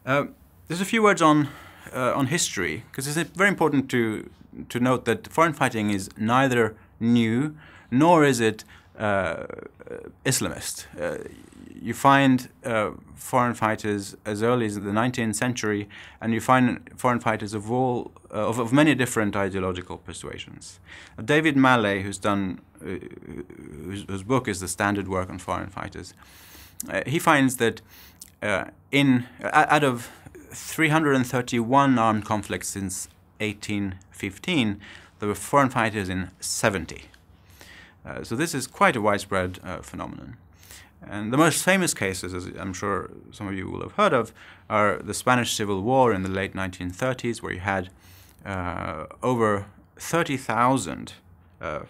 There's a few words on history, because it's very important to note that foreign fighting is neither new nor is it Islamist. You find foreign fighters as early as the 19th century, and you find foreign fighters of many different ideological persuasions. David Malet, whose book is the standard work on foreign fighters, he finds that out of 331 armed conflicts since 1815, there were foreign fighters in 70. So this is quite a widespread phenomenon. And the most famous cases, as I'm sure some of you will have heard of, are the Spanish Civil War in the late 1930s, where you had over 30,000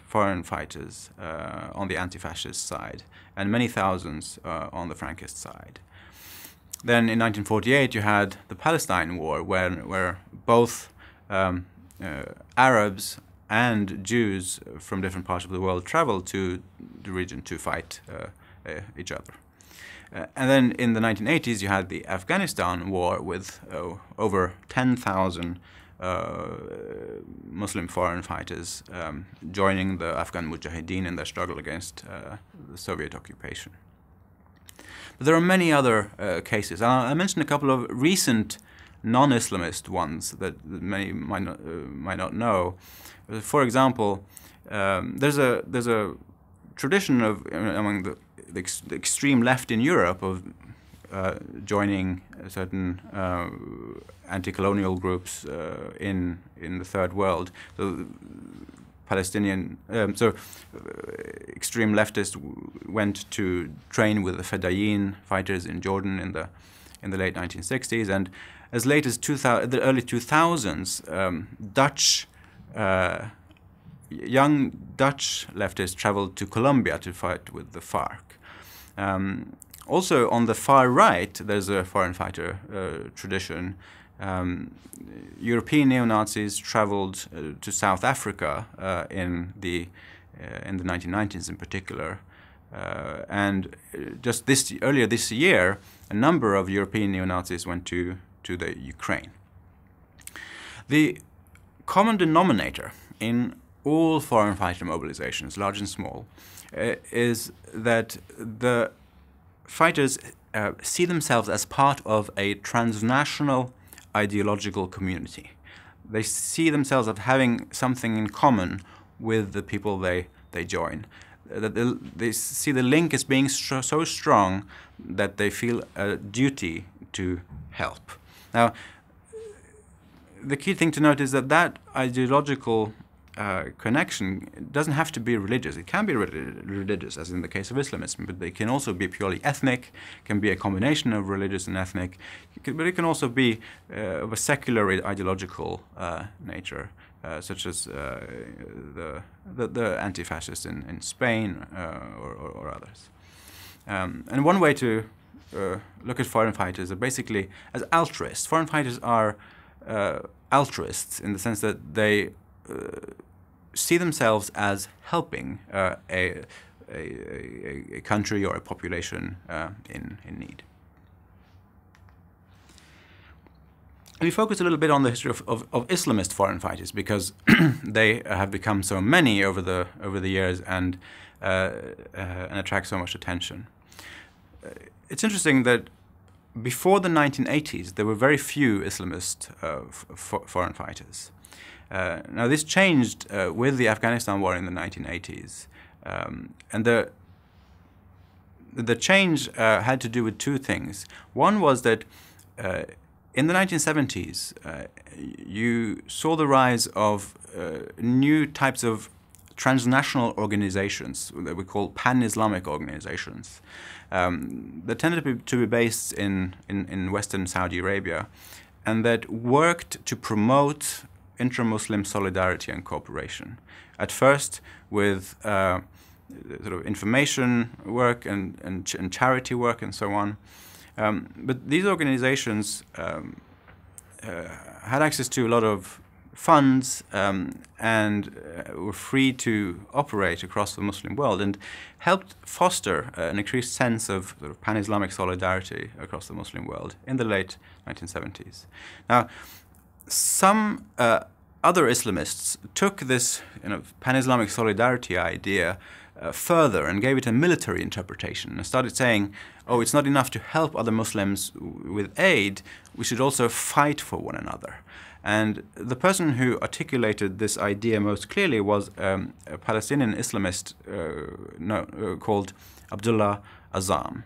foreign fighters on the anti-fascist side, and many thousands on the Frankist side. Then in 1948 you had the Palestine War, where both Arabs and Jews from different parts of the world traveled to the region to fight each other. And then in the 1980s you had the Afghanistan War with over 10,000 Muslim foreign fighters joining the Afghan Mujahideen in their struggle against the Soviet occupation. But there are many other cases. I mentioned a couple of recent non-Islamist ones that many might not know. For example, there's a tradition of among the extreme left in Europe of joining certain anti-colonial groups in the Third World. So extreme leftists went to train with the Fedayeen fighters in Jordan in the late 1960s, and as late as the early 2000s, young Dutch leftists traveled to Colombia to fight with the FARC. Also, on the far right, there's a foreign fighter tradition. European neo-Nazis traveled to South Africa in the 1990s in particular, and just earlier this year, a number of European neo-Nazis went to the Ukraine. The common denominator in all foreign fighter mobilizations, large and small, is that the fighters see themselves as part of a transnational ideological community. They see themselves as having something in common with the people they join. They see the link as being so strong that they feel a duty to help. Now, the key thing to note is that ideological connection doesn't have to be religious. It can be religious, as in the case of Islamism, but they can also be purely ethnic, can be a combination of religious and ethnic, but it can also be of a secular ideological nature, such as the anti-fascists in Spain or others. And one way to look at foreign fighters are basically as altruists. Foreign fighters are altruists in the sense that they see themselves as helping a country or a population in need. We focus a little bit on the history of Islamist foreign fighters because they have become so many over the years and attract so much attention. It's interesting that before the 1980s, there were very few Islamist foreign fighters. Now, this changed with the Afghanistan war in the 1980s, and the change had to do with two things. One was that in the 1970s, you saw the rise of new types of transnational organizations that we call pan-Islamic organizations that tended to be based in Western Saudi Arabia, and that worked to promote intra-Muslim solidarity and cooperation. At first with sort of information work and charity work and so on. But these organizations had access to a lot of funds and were free to operate across the Muslim world, and helped foster an increased sense of sort of pan-Islamic solidarity across the Muslim world in the late 1970s. Now, some other Islamists took this pan-Islamic solidarity idea further and gave it a military interpretation and started saying, oh, it's not enough to help other Muslims with aid, we should also fight for one another. And the person who articulated this idea most clearly was a Palestinian Islamist called Abdullah Azzam.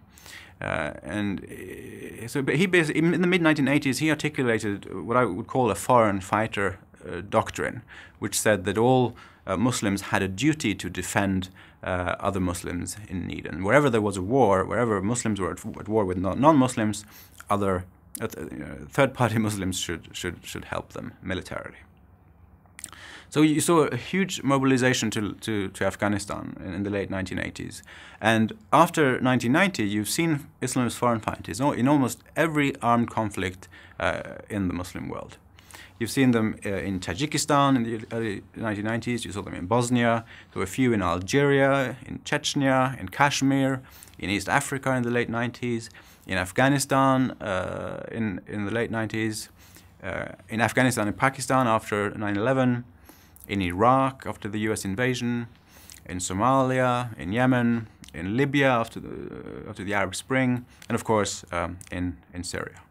So he basically, in the mid-1980s, he articulated what I would call a foreign fighter doctrine, which said that all Muslims had a duty to defend other Muslims in need. And wherever there was a war, wherever Muslims were at war with non-Muslims, other third-party Muslims should help them militarily. So you saw a huge mobilization to Afghanistan in the late 1980s. And after 1990, you've seen Islamist foreign fighters in almost every armed conflict in the Muslim world. You've seen them in Tajikistan in the early 1990s, you saw them in Bosnia, there were a few in Algeria, in Chechnya, in Kashmir, in East Africa in the late 90s, in Afghanistan in the late 90s, in Afghanistan and Pakistan after 9/11, in Iraq after the US invasion, in Somalia, in Yemen, in Libya after the Arab Spring, and of course in Syria.